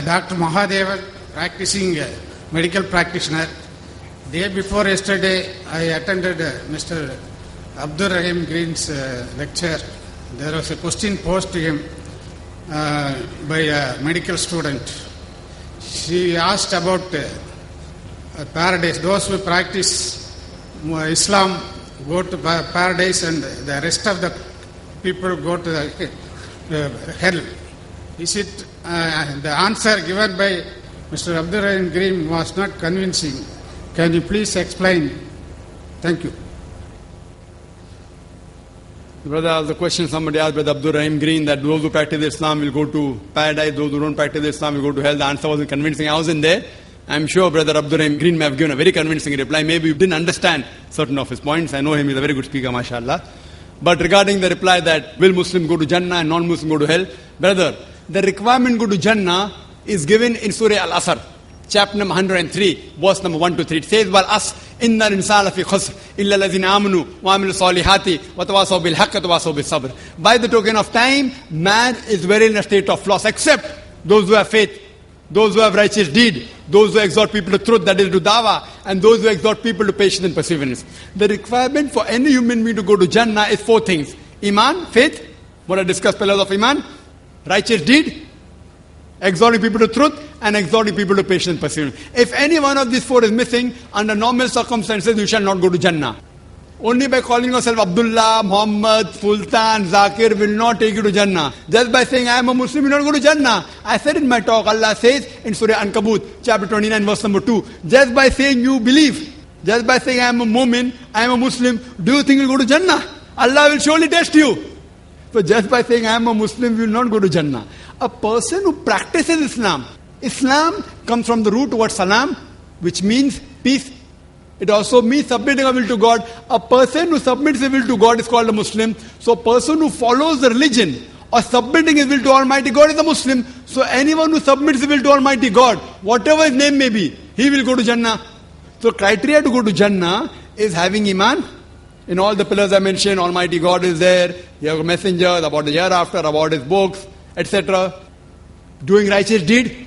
Dr. Mahadevan, practicing medical practitioner. Day before yesterday, I attended Mr. Abdur Rahim Green's lecture. There was a question posed to him by a medical student. She asked about paradise. Those who practice Islam go to paradise and the rest of the people go to the hell. Is it the answer given by Mr. Abdur Rahim Green was not convincing. Can you please explain? Thank you. Brother, the question somebody asked Brother Abdur Rahim Green that those who practice Islam will go to paradise, those who don't practice Islam will go to hell. The answer wasn't convincing. I wasn't there. I'm sure Brother Abdur Rahim Green may have given a very convincing reply. Maybe you didn't understand certain of his points. I know him, he's a very good speaker, mashallah. But regarding the reply that will Muslim go to Jannah and non-Muslim go to hell, brother, the requirement go to Jannah is given in Surah Al-Asr, chapter number 103, verse number 1 to 3. It says, "Wal as inna al-insana fi khusr illa allazina amanu wa amilu salihati wa tawasaw bil haqqi wa tawasaw bis sabr." By the token of time, man is very in a state of loss, except those who have faith, those who have righteous deed, those who exhort people to truth, that is to dawah, and those who exhort people to patience and perseverance. The requirement for any human being to go to Jannah is 4 things. Iman, faith, what I discussed, pillars of Iman, righteous deed, exhorting people to truth, and exhorting people to patience and perseverance. If any one of these 4 is missing, under normal circumstances, you shall not go to Jannah. Only by calling yourself Abdullah, Muhammad, Sultan, Zakir will not take you to Jannah. Just by saying I am a Muslim, you will not go to Jannah. I said in my talk, Allah says in Surah Ankabut, chapter 29, verse number 2, just by saying you believe, just by saying I am a Mu'min, I am a Muslim, do you think you will go to Jannah? Allah will surely test you. So just by saying I am a Muslim, you will not go to Jannah. A person who practices Islam, Islam comes from the root word salam, which means peace. It also means submitting a will to God. A person who submits his will to God is called a Muslim. So a person who follows the religion or submitting his will to Almighty God is a Muslim. So anyone who submits his will to Almighty God, whatever his name may be, he will go to Jannah. So criteria to go to Jannah is having Iman. In all the pillars I mentioned, Almighty God is there. You have messengers about the hereafter, about his books, etc. Doing righteous deed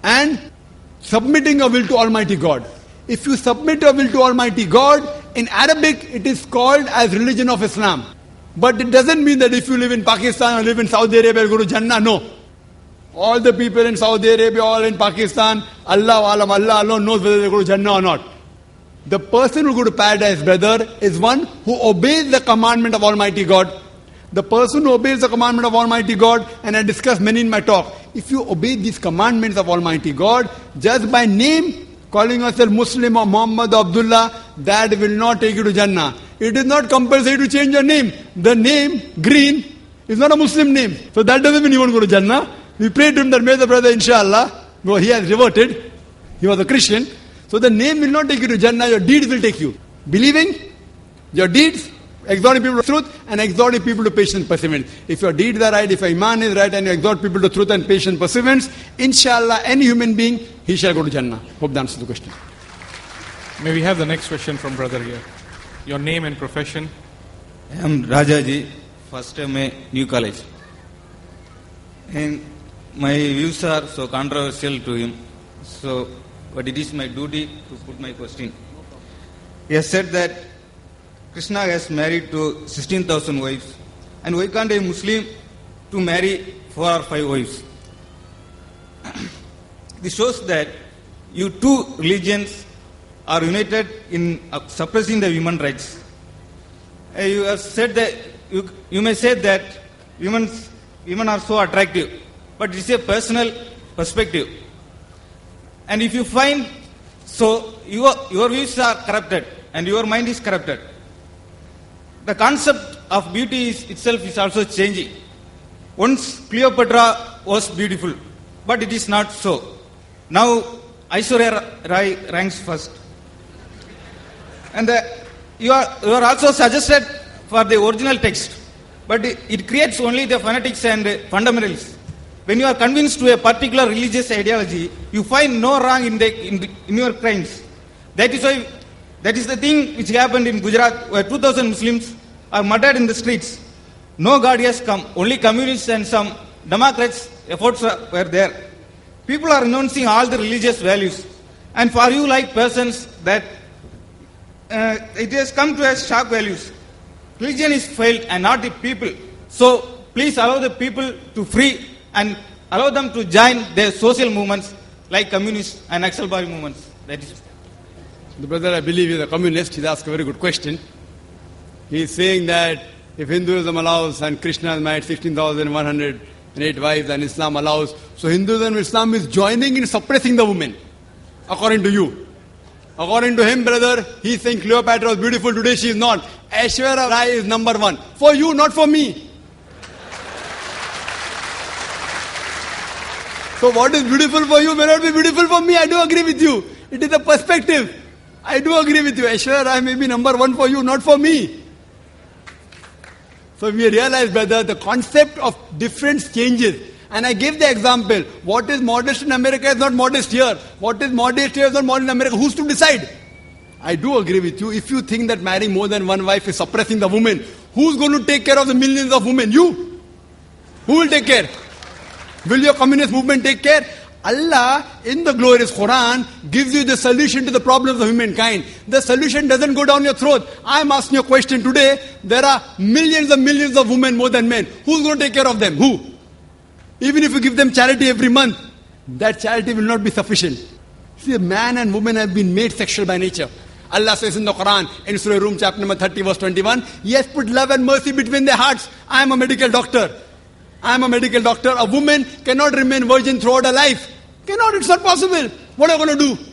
and submitting a will to Almighty God. If you submit your will to Almighty God, in Arabic it is called as religion of Islam. But it doesn't mean that if you live in Pakistan or live in Saudi Arabia, you go to Jannah. No. All the people in Saudi Arabia, all in Pakistan, Allah alone knows whether they go to Jannah or not. The person who go to paradise, brother, is one who obeys the commandment of Almighty God. The person who obeys the commandment of Almighty God, and I discussed many in my talk, if you obey these commandments of Almighty God, just by name, calling yourself Muslim or Muhammad or Abdullah, that will not take you to Jannah. It is not compulsory to change your name. The name, Green, is not a Muslim name. So that doesn't mean you won't go to Jannah. We prayed to him that may the brother, inshallah, no, he has reverted. He was a Christian. So the name will not take you to Jannah, your deeds will take you. Believing, your deeds, exhorting people to truth, and exhorting people to patience and perseverance. If your deeds are right, if your Iman is right, and you exhort people to truth and patience and perseverance, inshallah, any human being, he shall go to Jannah. Hope that answers the question. May we have the next question from brother here. Your name and profession? I am Rajaji, first time New College. And my views are so controversial to him. So, but it is my duty to put my question. He has said that Krishna has married to 16,000 wives. And why can't a Muslim to marry 4 or 5 wives? This shows that you 2 religions are united in suppressing the human rights. You have said that you may say that women are so attractive, but it's a personal perspective. And if you find so, your views are corrupted and your mind is corrupted. The concept of beauty itself is also changing. Once Cleopatra was beautiful, but it is not so. Now Aishwarya Rai ranks first. And you are also suggested for the original text, but it creates only the fanatics and fundamentalists. When you are convinced to a particular religious ideology, you find no wrong in your crimes. That is the thing which happened in Gujarat, where 2,000 Muslims are murdered in the streets. No God has come, only communists and some Democrats' efforts were there. people are renouncing all the religious values. And for you like persons that it has come to as shock values. Religion is failed and not the people. So please allow the people to free and allow them to join their social movements like communist and Naxal Bari movements. That is. The brother, I believe, is a communist. He's asked a very good question. He's saying that if Hinduism allows and Krishna has married 16,108 wives and Islam allows, so Hinduism and Islam is joining in suppressing the women, according to you. According to him, brother, he's saying Cleopatra was beautiful, today she is not. Aishwarya Rai is number one. For you, not for me. So what is beautiful for you may not be beautiful for me. I do agree with you. It is a perspective. I do agree with you. Aishwarya Rai may be number one for you, not for me. So we realize, brother, the concept of difference changes. And I gave the example. What is modest in America is not modest here. What is modest here is not modest in America. Who's to decide? I do agree with you. If you think that marrying more than one wife is suppressing the woman, who's going to take care of the millions of women? You. Who will take care? Will your communist movement take care? Allah, in the glorious Quran, gives you the solution to the problems of humankind. The solution doesn't go down your throat. I'm asking you a question today. There are millions and millions of women more than men. Who's going to take care of them? Who? Even if you give them charity every month, that charity will not be sufficient. See, man and woman have been made sexual by nature. Allah says in the Quran, in Surah Rum, chapter number 30, verse 21, He has put love and mercy between their hearts. I am a medical doctor. I am a medical doctor. A woman cannot remain virgin throughout her life. Cannot, it's not possible. What are you going to do?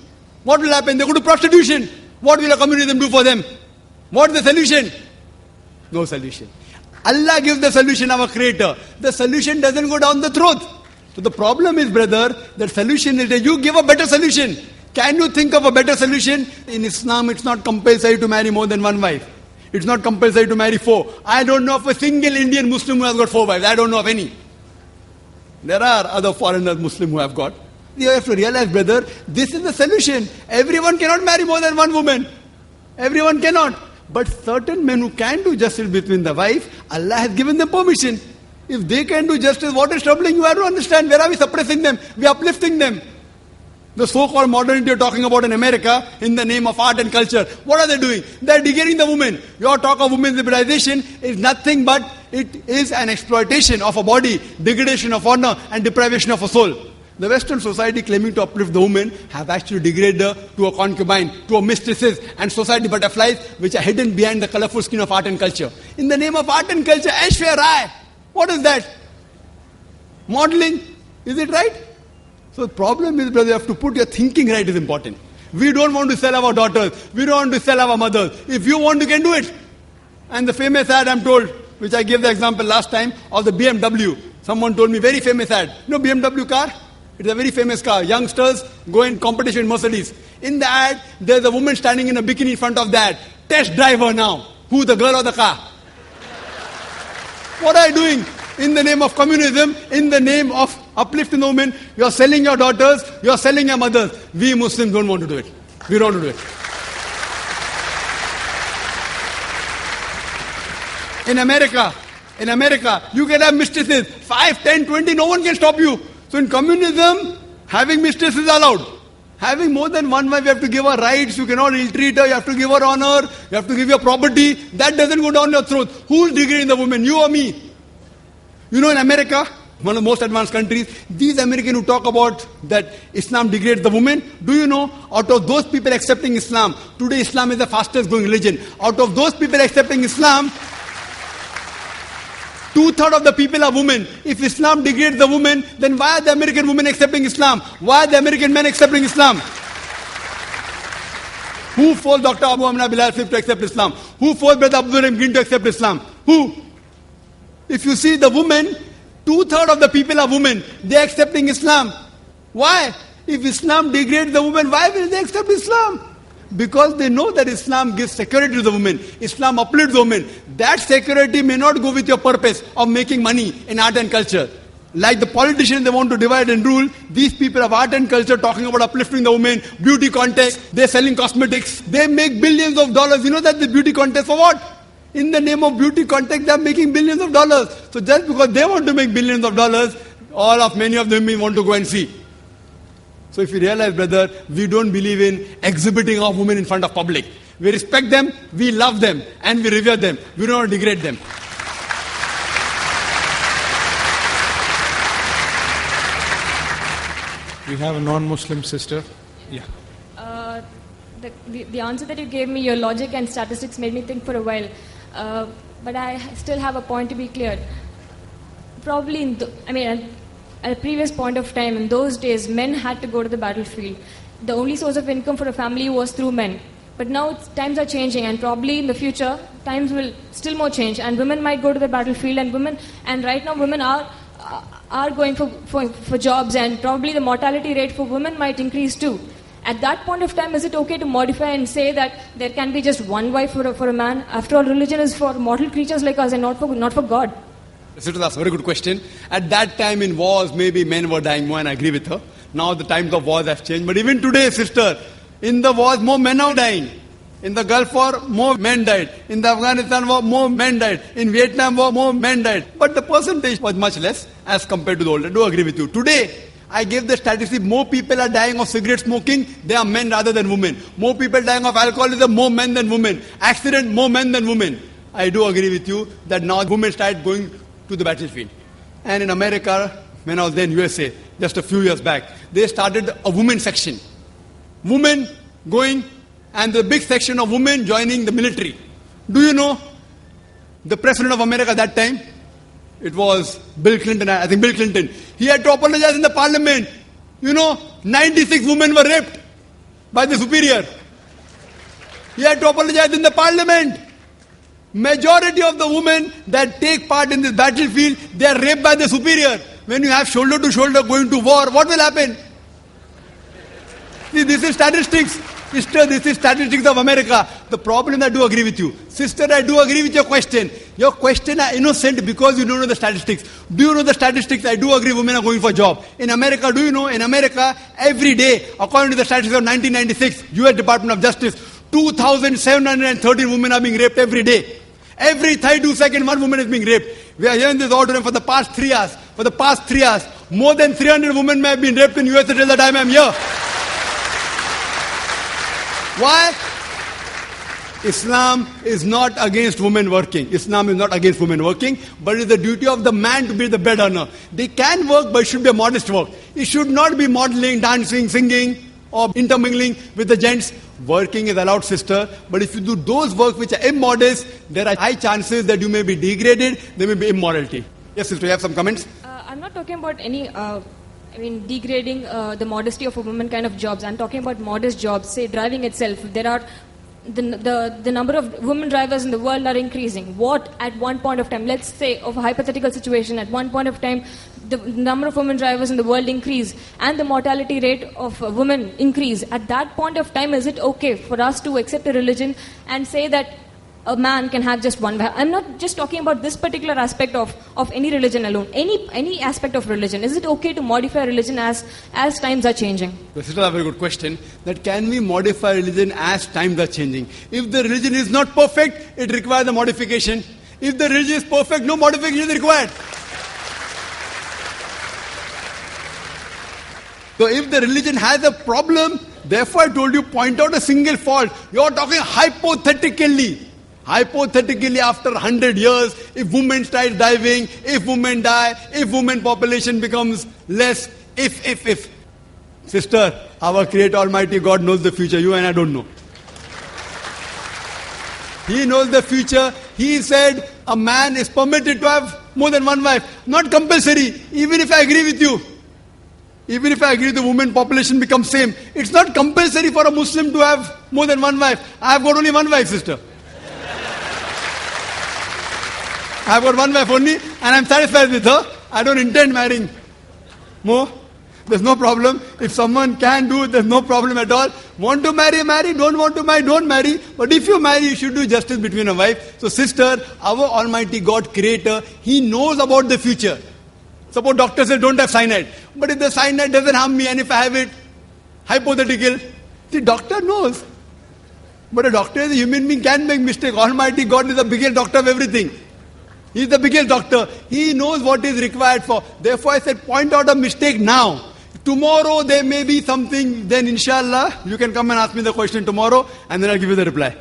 What will happen? They go to prostitution. What will a communism do for them? What is the solution? No solution. Allah gives the solution, our creator. The solution doesn't go down the throat. So the problem is, brother, the solution is that you give a better solution. Can you think of a better solution? In Islam, it's not compulsory to marry more than one wife. It's not compulsory to marry four. I don't know of a single Indian Muslim who has got four wives. I don't know of any. There are other foreigners Muslim who have got. You have to realize, brother, this is the solution. Everyone cannot marry more than one woman. Everyone cannot. But certain men who can do justice between the wife, Allah has given them permission. If they can do justice, what is troubling you? I don't understand. Where are we suppressing them? We are uplifting them. The so-called modernity you're talking about in America, in the name of art and culture, what are they doing? They're degrading the woman. Your talk of women's liberalization is nothing but it is an exploitation of a body, degradation of honor and deprivation of a soul. The Western society claiming to uplift the woman have actually degraded her to a concubine, to a mistresses and society butterflies which are hidden behind the colorful skin of art and culture. In the name of art and culture, Aishwarya Rai. What is that? Modeling. Is it right? So the problem is, brother, you have to put your thinking right is important. We don't want to sell our daughters. We don't want to sell our mothers. If you want, you can do it. And the famous ad I'm told, which I gave the example last time, of the BMW. Someone told me, very famous ad. You know BMW car? It's a very famous car. Youngsters go in competition with Mercedes. In the ad, there's a woman standing in a bikini in front of that. Test driver now. Who, the girl or the car? What are you doing? In the name of communism, in the name of uplifting the women, you're selling your daughters, you're selling your mothers. We Muslims don't want to do it. We don't want to do it. In America, you can have mistresses, 5, 10, 20, no one can stop you. So in communism, having mistresses is allowed. Having more than one wife, you have to give her rights, you cannot ill-treat her, you have to give her honor, you have to give your property. That doesn't go down your throat. Who is degrading the woman, you or me? You know, in America, one of the most advanced countries, these Americans who talk about that Islam degrades the woman, do you know, out of those people accepting Islam, today Islam is the fastest growing religion. Out of those people accepting Islam, 2/3 of the people are women. If Islam degrades the woman, then why are the American women accepting Islam? Why are the American men accepting Islam? Who forced Dr. Abu Amna Bilal to accept Islam? Who forced Brother Abdul Rahim Green to accept Islam? Who? If you see the women, 2/3 of the people are women. They are accepting Islam. Why? If Islam degrades the woman, why will they accept Islam? Because they know that Islam gives security to the woman. Islam uplifts the woman. That security may not go with your purpose of making money in art and culture. Like the politicians, they want to divide and rule. These people of art and culture talking about uplifting the woman, beauty contest, they're selling cosmetics. They make billions of dollars. You know that the beauty contest for what? In the name of beauty contest, they're making billions of dollars. So just because they want to make billions of dollars, many of them want to go and see. So if you realize, brother, we don't believe in exhibiting of women in front of public. We respect them, we love them, and we revere them. We do not degrade them. We have a non-Muslim sister. Yeah. The answer that you gave me, your logic and statistics made me think for a while. But I still have a point to be cleared. Probably, at a previous point of time, in those days, men had to go to the battlefield. The only source of income for a family was through men. But now times are changing, and probably in the future, times will still more change, and women might go to the battlefield, and right now women are going for jobs, and probably the mortality rate for women might increase too. At that point of time, is it okay to modify and say that there can be just one wife for a man? After all, religion is for mortal creatures like us and not for God. Sister, that's a very good question. At that time in wars, maybe men were dying more, and I agree with her. Now the times of wars have changed. But even today, sister, in the wars, more men are dying. In the Gulf War, more men died. In the Afghanistan War, more men died. In Vietnam War, more men died. But the percentage was much less as compared to the older. I do agree with you. Today, I gave the statistic, more people are dying of cigarette smoking, they are men rather than women. More people dying of alcoholism, more men than women. Accident, more men than women. I do agree with you that now women started going to the battlefield. And in America, when I was there in USA, just a few years back, they started a women section. Women going, and the big section of women joining the military. Do you know the President of America at that time? It was Bill Clinton, I think Bill Clinton. He had to apologize in the parliament. 96 women were raped by the superior. He had to apologize in the parliament. Majority of the women that take part in this battlefield, they are raped by the superior. When you have shoulder to shoulder going to war, what will happen? See, this is statistics. Sister, this is statistics of America. The problem, I do agree with you. Sister, I do agree with your question. Your question are innocent because you don't know the statistics. Do you know the statistics? I do agree women are going for job. In America, do you know? In America, every day, according to the statistics of 1996, US Department of Justice, 2,713 women are being raped every day. Every 32 seconds, one woman is being raped. We are here in this auditorium for the past 3 hours. For the past 3 hours, more than 300 women may have been raped in US till the time I am here. Why? Islam is not against women working. Islam is not against women working, but it is the duty of the man to be the bread earner. They can work, but it should be a modest work. It should not be modeling, dancing, singing, or intermingling with the gents. Working is allowed, sister, but if you do those work which are immodest, there are high chances that you may be degraded, there may be immorality. Yes, sister, you have some comments? I'm not talking about any degrading the modesty of a woman kind of jobs. I'm talking about modest jobs, say driving itself. There are the number of women drivers in the world are increasing. What at one point of time, let's say of a hypothetical situation, at one point of time the number of women drivers in the world increase and the mortality rate of women increase. At that point of time, is it okay for us to accept a religion and say that a man can have just one wife? I'm not just talking about this particular aspect of any religion alone. Any aspect of religion. Is it okay to modify religion as times are changing? This is a very good question. That can we modify religion as times are changing? If the religion is not perfect, it requires a modification. If the religion is perfect, no modification is required. So if the religion has a problem, therefore I told you, point out a single fault. You are talking hypothetically. Hypothetically, after 100 years, if women start diving, if women die, if women population becomes less, if. Sister, our Creator Almighty God knows the future. You and I don't know. He knows the future. He said a man is permitted to have more than one wife. Not compulsory, even if I agree with you. Even if I agree the women population becomes same, it's not compulsory for a Muslim to have more than one wife. I have got only one wife, sister. I have got one wife only, and I'm satisfied with her. I don't intend marrying more. There's no problem. If someone can do it, there's no problem at all. Want to marry, marry. Don't want to marry, don't marry. But if you marry, you should do justice between a wife. So sister, our Almighty God, Creator, He knows about the future. Suppose doctor says don't have cyanide. But if the cyanide doesn't harm me and if I have it, hypothetical, the doctor knows. But a doctor is a human being, can make mistake. Almighty God is the biggest doctor of everything. He is the biggest doctor. He knows what is required for. Therefore I said point out a mistake now. Tomorrow there may be something, then inshallah, you can come and ask me the question tomorrow and then I'll give you the reply.